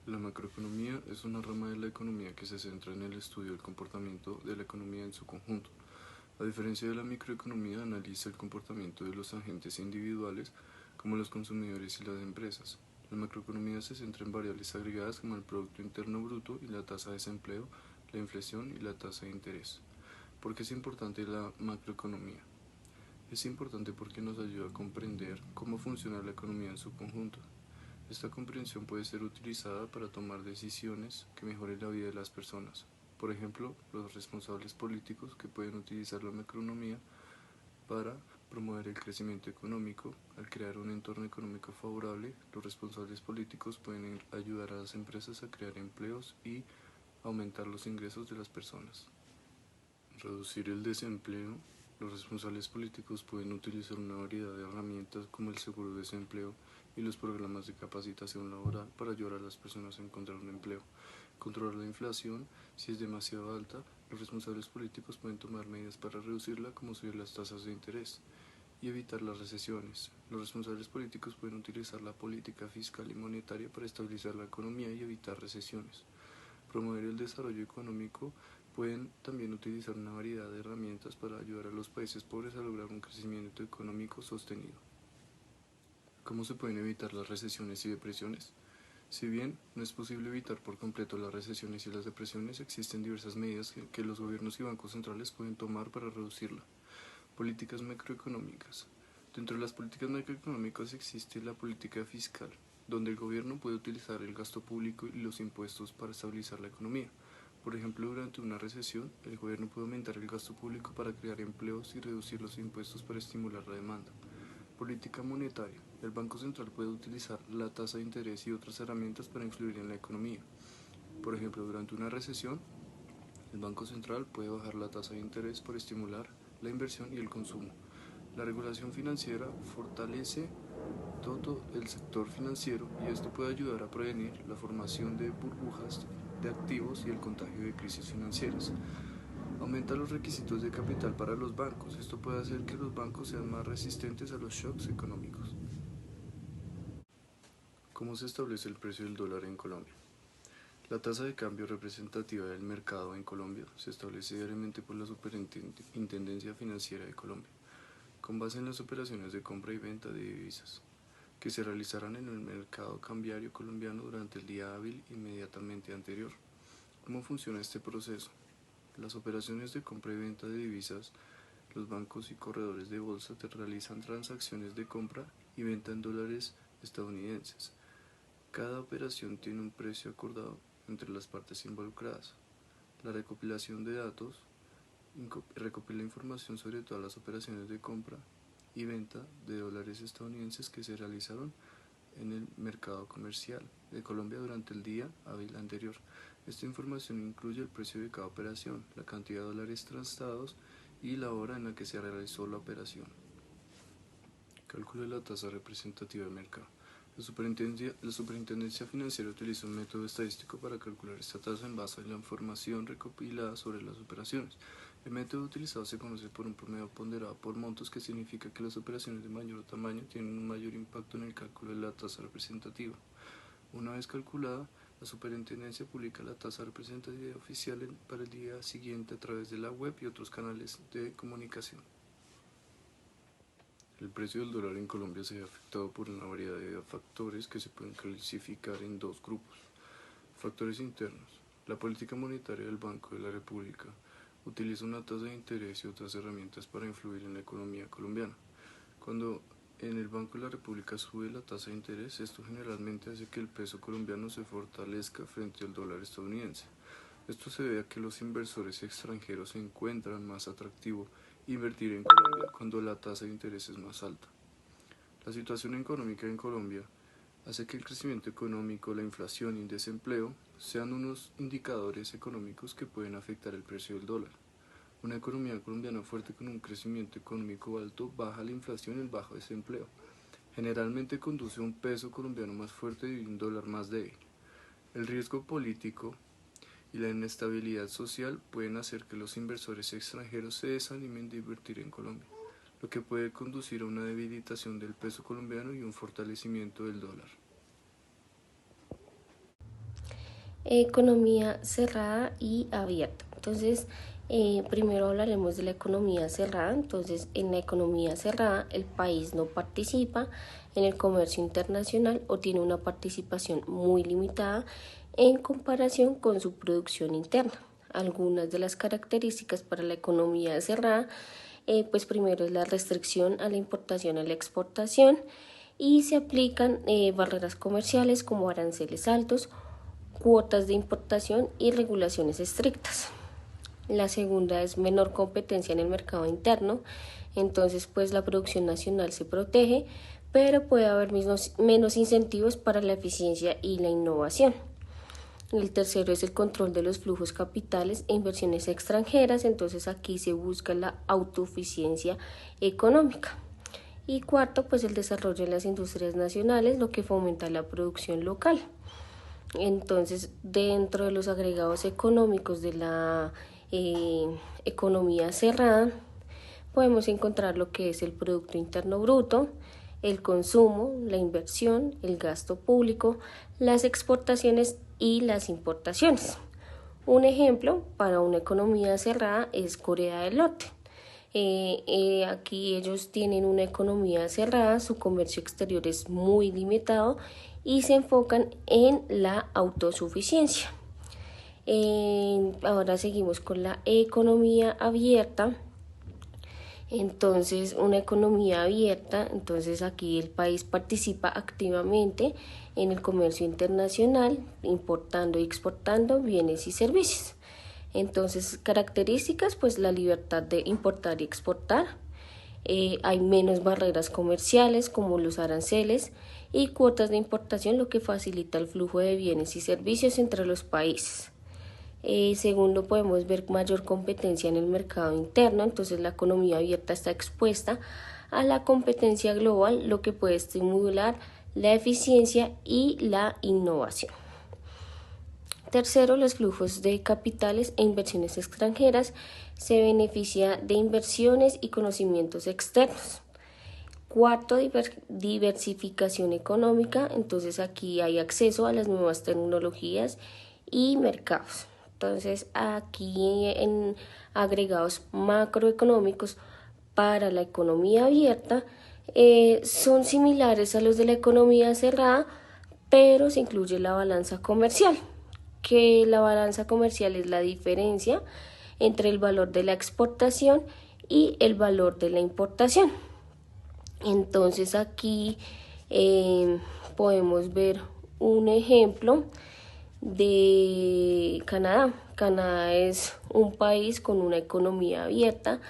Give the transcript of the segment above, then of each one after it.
La macroeconomía es una rama de la economía que se centra en el estudio del comportamiento de la economía en su conjunto. A diferencia de la microeconomía, analiza el comportamiento de los agentes individuales, como los consumidores y las empresas. La macroeconomía se centra en variables agregadas como el Producto Interno Bruto y la tasa de desempleo, la inflación y la tasa de interés. ¿Por qué es importante la macroeconomía? Es importante porque nos ayuda a comprender cómo funciona la economía en su conjunto. Esta comprensión puede ser utilizada para tomar decisiones que mejoren la vida de las personas. Por ejemplo, los responsables políticos que pueden utilizar la macroeconomía para promover el crecimiento económico. Al crear un entorno económico favorable, los responsables políticos pueden ayudar a las empresas a crear empleos y aumentar los ingresos de las personas. Reducir el desempleo. Los responsables políticos pueden utilizar una variedad de herramientas como el seguro de desempleo y los programas de capacitación laboral para ayudar a las personas a encontrar un empleo. Controlar la inflación. Si es demasiado alta, los responsables políticos pueden tomar medidas para reducirla, como subir las tasas de interés y evitar las recesiones. Los responsables políticos pueden utilizar la política fiscal y monetaria para estabilizar la economía y evitar recesiones. Promover el desarrollo económico. Pueden también utilizar una variedad de herramientas para ayudar a los países pobres a lograr un crecimiento económico sostenido. ¿Cómo se pueden evitar las recesiones y depresiones? Si bien no es posible evitar por completo las recesiones y las depresiones, existen diversas medidas que los gobiernos y bancos centrales pueden tomar para reducirla. Políticas macroeconómicas. Dentro de las políticas macroeconómicas existe la política fiscal, donde el gobierno puede utilizar el gasto público y los impuestos para estabilizar la economía. Por ejemplo, durante una recesión, el gobierno puede aumentar el gasto público para crear empleos y reducir los impuestos para estimular la demanda. Política monetaria. El Banco Central puede utilizar la tasa de interés y otras herramientas para influir en la economía. Por ejemplo, durante una recesión, el Banco Central puede bajar la tasa de interés para estimular la inversión y el consumo. La regulación financiera fortalece todo el sector financiero y esto puede ayudar a prevenir la formación de burbujas de activos y el contagio de crisis financieras. Aumenta los requisitos de capital para los bancos. Esto puede hacer que los bancos sean más resistentes a los shocks económicos. ¿Cómo se establece el precio del dólar en Colombia? La tasa de cambio representativa del mercado en Colombia se establece diariamente por la Superintendencia Financiera de Colombia, con base en las operaciones de compra y venta de divisas, que se realizarán en el mercado cambiario colombiano durante el día hábil inmediatamente anterior. ¿Cómo funciona este proceso? Las operaciones de compra y venta de divisas, los bancos y corredores de bolsa te realizan transacciones de compra y venta en dólares estadounidenses. Cada operación tiene un precio acordado entre las partes involucradas. La recopilación de datos recopila información sobre todas las operaciones de compra y venta de dólares estadounidenses que se realizaron en el mercado comercial de Colombia durante el día hábil anterior. Esta información incluye el precio de cada operación, la cantidad de dólares transados y la hora en la que se realizó la operación. Cálculo de la tasa representativa del mercado. La Superintendencia Financiera utiliza un método estadístico para calcular esta tasa en base a la información recopilada sobre las operaciones. El método utilizado se conoce por un promedio ponderado por montos, que significa que las operaciones de mayor tamaño tienen un mayor impacto en el cálculo de la tasa representativa. Una vez calculada, la Superintendencia publica la tasa representativa oficial para el día siguiente a través de la web y otros canales de comunicación. El precio del dólar en Colombia se ve afectado por una variedad de factores que se pueden clasificar en dos grupos. Factores internos. La política monetaria del Banco de la República utiliza una tasa de interés y otras herramientas para influir en la economía colombiana. Cuando en el Banco de la República sube la tasa de interés, esto generalmente hace que el peso colombiano se fortalezca frente al dólar estadounidense. Esto se debe a que los inversores extranjeros se encuentran más atractivo invertir en Colombia cuando la tasa de interés es más alta. La situación económica en Colombia hace que el crecimiento económico, la inflación y el desempleo sean unos indicadores económicos que pueden afectar el precio del dólar. Una economía colombiana fuerte con un crecimiento económico alto baja la inflación y el bajo desempleo. Generalmente conduce a un peso colombiano más fuerte y un dólar más débil. El riesgo político y la inestabilidad social pueden hacer que los inversores extranjeros se desanimen de invertir en Colombia, lo que puede conducir a una debilitación del peso colombiano y un fortalecimiento del dólar. Economía cerrada y abierta. Entonces, primero hablaremos de la economía cerrada. Entonces, en la economía cerrada, el país no participa en el comercio internacional o tiene una participación muy limitada en comparación con su producción interna. Algunas de las características para la economía cerrada, pues primero es la restricción a la importación y a la exportación, y se aplican barreras comerciales como aranceles altos, cuotas de importación y regulaciones estrictas. La segunda es menor competencia en el mercado interno. Entonces, pues la producción nacional se protege, pero puede haber menos incentivos para la eficiencia y la innovación. El tercero es el control de los flujos capitales e inversiones extranjeras. Entonces, aquí se busca la autosuficiencia económica. Y cuarto, pues el desarrollo de las industrias nacionales, lo que fomenta la producción local. Entonces, dentro de los agregados económicos de la economía cerrada, podemos encontrar lo que es el Producto Interno Bruto, el consumo, la inversión, el gasto público, las exportaciones y las importaciones. Un ejemplo para una economía cerrada es Corea del Norte. Aquí ellos tienen una economía cerrada, su comercio exterior es muy limitado y se enfocan en la autosuficiencia. Ahora seguimos con la economía abierta. Entonces, una economía abierta, entonces aquí el país participa activamente en el comercio internacional, importando y exportando bienes y servicios. Entonces, características, pues la libertad de importar y exportar. Hay menos barreras comerciales como los aranceles y cuotas de importación, lo que facilita el flujo de bienes y servicios entre los países. Segundo, podemos ver mayor competencia en el mercado interno. Entonces, la economía abierta está expuesta a la competencia global, lo que puede estimular la eficiencia y la innovación. Tercero, los flujos de capitales e inversiones extranjeras. Se beneficia de inversiones y conocimientos externos. Cuarto, diversificación económica. Entonces, aquí hay acceso a las nuevas tecnologías y mercados. Entonces, aquí en agregados macroeconómicos para la economía abierta son similares a los de la economía cerrada, pero se incluye la balanza comercial, que la balanza comercial es la diferencia entre el valor de la exportación y el valor de la importación. Entonces, aquí podemos ver un ejemplo de Canadá. Canadá es un país con una economía abierta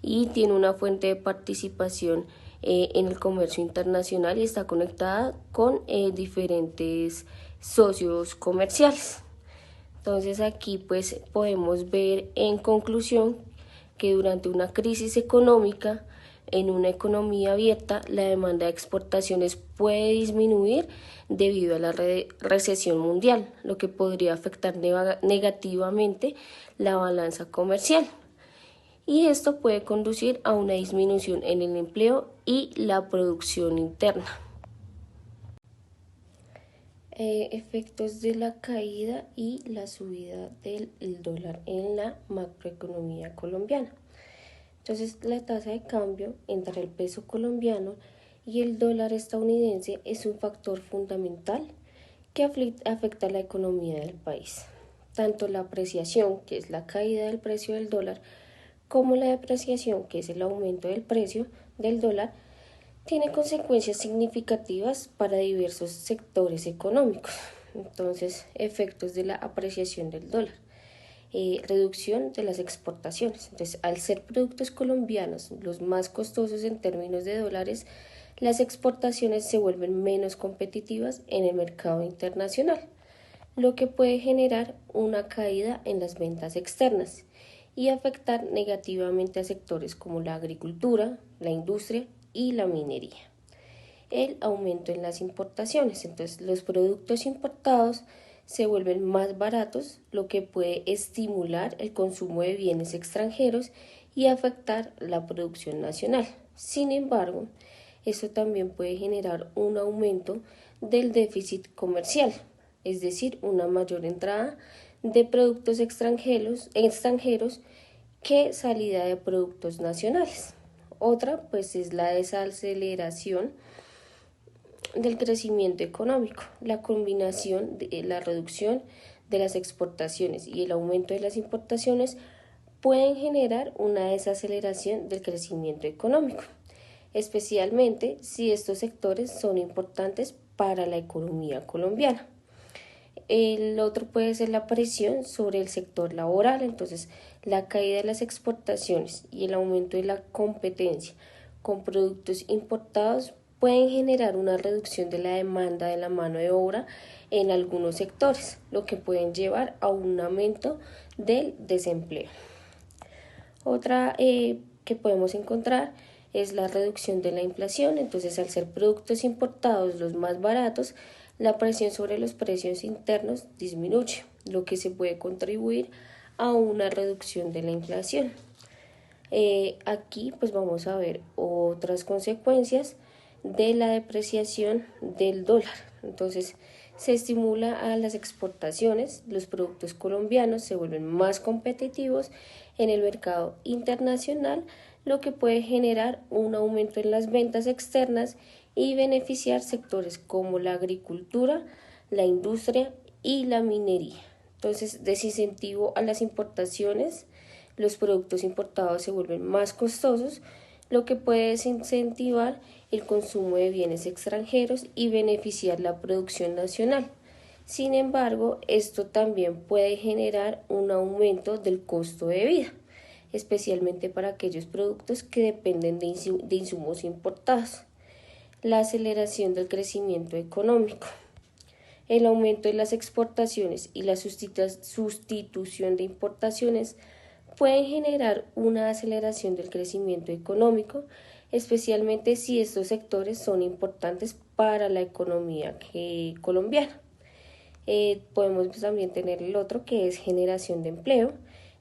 y tiene una fuente de participación en el comercio internacional y está conectada con diferentes socios comerciales. Entonces, aquí pues podemos ver en conclusión que durante una crisis económica en una economía abierta, la demanda de exportaciones puede disminuir debido a la recesión mundial, lo que podría afectar negativamente la balanza comercial. Y esto puede conducir a una disminución en el empleo y la producción interna. Efectos de la caída y la subida del dólar en la macroeconomía colombiana. Entonces, la tasa de cambio entre el peso colombiano y el dólar estadounidense es un factor fundamental que afecta a la economía del país. Tanto la apreciación, que es la caída del precio del dólar, como la depreciación, que es el aumento del precio del dólar, tiene consecuencias significativas para diversos sectores económicos. Entonces, efectos de la apreciación del dólar. Reducción de las exportaciones. Entonces, al ser productos colombianos los más costosos en términos de dólares, las exportaciones se vuelven menos competitivas en el mercado internacional, lo que puede generar una caída en las ventas externas y afectar negativamente a sectores como la agricultura, la industria y la minería. El aumento en las importaciones. Entonces, los productos importados se vuelven más baratos, lo que puede estimular el consumo de bienes extranjeros y afectar la producción nacional. Sin embargo, esto también puede generar un aumento del déficit comercial, es decir, una mayor entrada de productos extranjeros que salida de productos nacionales. Otra pues es la desaceleración del crecimiento económico, la combinación de la reducción de las exportaciones y el aumento de las importaciones pueden generar una desaceleración del crecimiento económico, especialmente si estos sectores son importantes para la economía colombiana. El otro puede ser la presión sobre el sector laboral, entonces la caída de las exportaciones y el aumento de la competencia con productos importados pueden generar una reducción de la demanda de la mano de obra en algunos sectores, lo que pueden llevar a un aumento del desempleo. Otra que podemos encontrar es la reducción de la inflación, entonces al ser productos importados los más baratos, la presión sobre los precios internos disminuye, lo que se puede contribuir a una reducción de la inflación. Aquí pues vamos a ver otras consecuencias de la depreciación del dólar. Entonces se estimula a las exportaciones, los productos colombianos se vuelven más competitivos en el mercado internacional, lo que puede generar un aumento en las ventas externas y beneficiar sectores como la agricultura, la industria y la minería. Entonces, desincentivo a las importaciones, los productos importados se vuelven más costosos, lo que puede desincentivar el consumo de bienes extranjeros y beneficiar la producción nacional. Sin embargo, esto también puede generar un aumento del costo de vida, especialmente para aquellos productos que dependen de insumos importados. La aceleración del crecimiento económico. El aumento de las exportaciones y la sustitución de importaciones pueden generar una aceleración del crecimiento económico, especialmente si estos sectores son importantes para la economía colombiana. Podemos también tener el otro que es generación de empleo.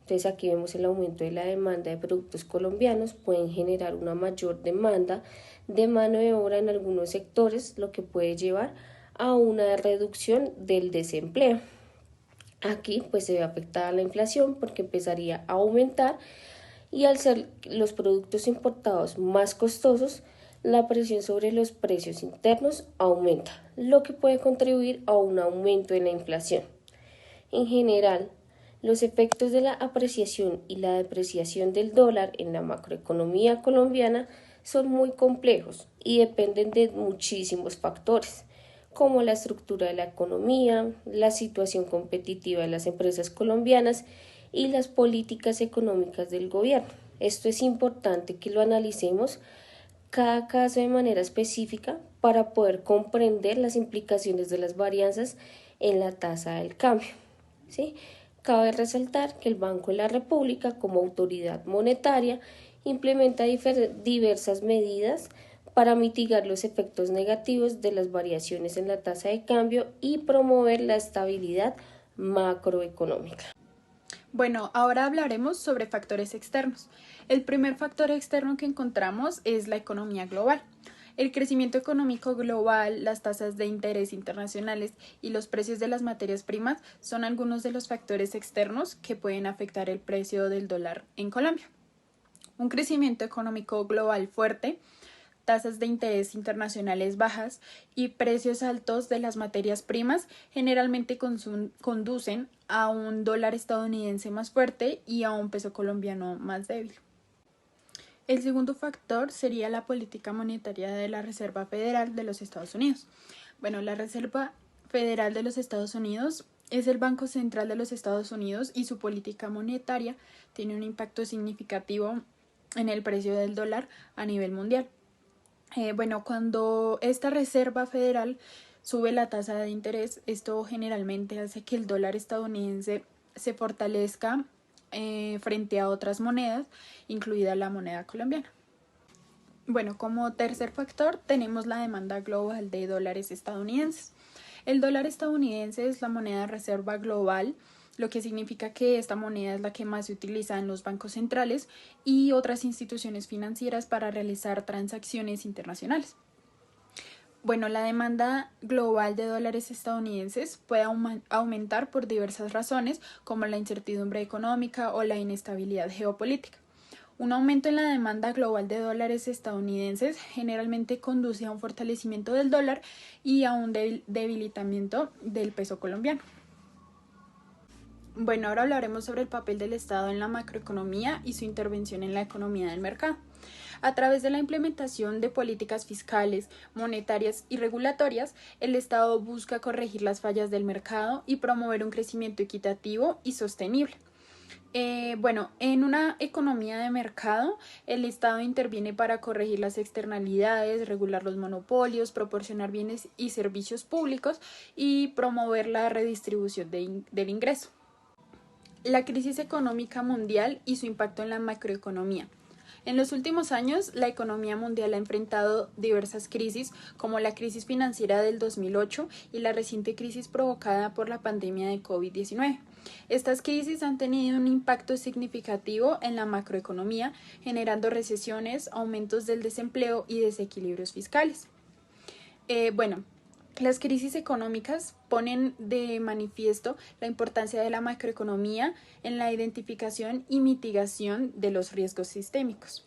Entonces aquí vemos el aumento de la demanda de productos colombianos, pueden generar una mayor demanda de mano de obra en algunos sectores, lo que puede llevar a una reducción del desempleo. Aquí pues se ve afectada la inflación porque empezaría a aumentar y al ser los productos importados más costosos, la presión sobre los precios internos aumenta, lo que puede contribuir a un aumento en la inflación. En general, los efectos de la apreciación y la depreciación del dólar en la macroeconomía colombiana son muy complejos y dependen de muchísimos factores, como la estructura de la economía, la situación competitiva de las empresas colombianas y las políticas económicas del gobierno. Esto es importante que lo analicemos cada caso de manera específica para poder comprender las implicaciones de las varianzas en la tasa del cambio. ¿Sí? Cabe resaltar que el Banco de la República, como autoridad monetaria, implementa diversas medidas para mitigar los efectos negativos de las variaciones en la tasa de cambio y promover la estabilidad macroeconómica. Bueno, ahora hablaremos sobre factores externos. El primer factor externo que encontramos es la economía global. El crecimiento económico global, las tasas de interés internacionales y los precios de las materias primas son algunos de los factores externos que pueden afectar el precio del dólar en Colombia. Un crecimiento económico global fuerte, tasas de interés internacionales bajas y precios altos de las materias primas generalmente conducen a un dólar estadounidense más fuerte y a un peso colombiano más débil. El segundo factor sería la política monetaria de la Reserva Federal de los Estados Unidos. Bueno, la Reserva Federal de los Estados Unidos es el Banco Central de los Estados Unidos y su política monetaria tiene un impacto significativo en el precio del dólar a nivel mundial. Cuando esta Reserva Federal sube la tasa de interés, esto generalmente hace que el dólar estadounidense se fortalezca frente a otras monedas, incluida la moneda colombiana. Bueno, como tercer factor tenemos la demanda global de dólares estadounidenses. El dólar estadounidense es la moneda de reserva global, lo que significa que esta moneda es la que más se utiliza en los bancos centrales y otras instituciones financieras para realizar transacciones internacionales. Bueno, la demanda global de dólares estadounidenses puede aumentar por diversas razones, como la incertidumbre económica o la inestabilidad geopolítica. Un aumento en la demanda global de dólares estadounidenses generalmente conduce a un fortalecimiento del dólar y a un debilitamiento del peso colombiano. Bueno, ahora hablaremos sobre el papel del Estado en la macroeconomía y su intervención en la economía del mercado. A través de la implementación de políticas fiscales, monetarias y regulatorias, el Estado busca corregir las fallas del mercado y promover un crecimiento equitativo y sostenible. En una economía de mercado, el Estado interviene para corregir las externalidades, regular los monopolios, proporcionar bienes y servicios públicos y promover la redistribución del ingreso. La crisis económica mundial y su impacto en la macroeconomía. En los últimos años, la economía mundial ha enfrentado diversas crisis, como la crisis financiera del 2008 y la reciente crisis provocada por la pandemia de COVID-19. Estas crisis han tenido un impacto significativo en la macroeconomía, generando recesiones, aumentos del desempleo y desequilibrios fiscales. Las crisis económicas ponen de manifiesto la importancia de la macroeconomía en la identificación y mitigación de los riesgos sistémicos.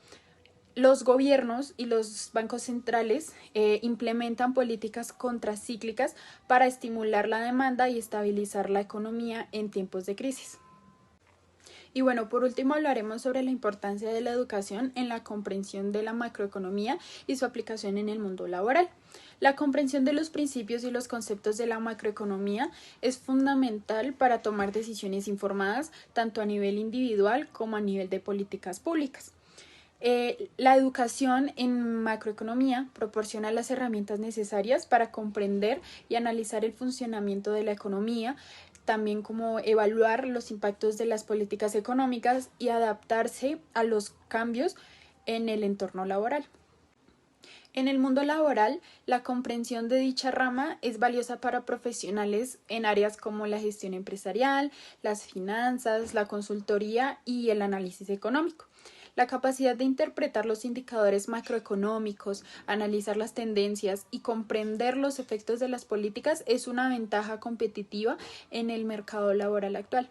Los gobiernos y los bancos centrales implementan políticas contracíclicas para estimular la demanda y estabilizar la economía en tiempos de crisis. Y bueno, por último hablaremos sobre la importancia de la educación en la comprensión de la macroeconomía y su aplicación en el mundo laboral. La comprensión de los principios y los conceptos de la macroeconomía es fundamental para tomar decisiones informadas tanto a nivel individual como a nivel de políticas públicas. La educación en macroeconomía proporciona las herramientas necesarias para comprender y analizar el funcionamiento de la economía, también como evaluar los impactos de las políticas económicas y adaptarse a los cambios en el entorno laboral. En el mundo laboral, la comprensión de dicha rama es valiosa para profesionales en áreas como la gestión empresarial, las finanzas, la consultoría y el análisis económico. La capacidad de interpretar los indicadores macroeconómicos, analizar las tendencias y comprender los efectos de las políticas es una ventaja competitiva en el mercado laboral actual.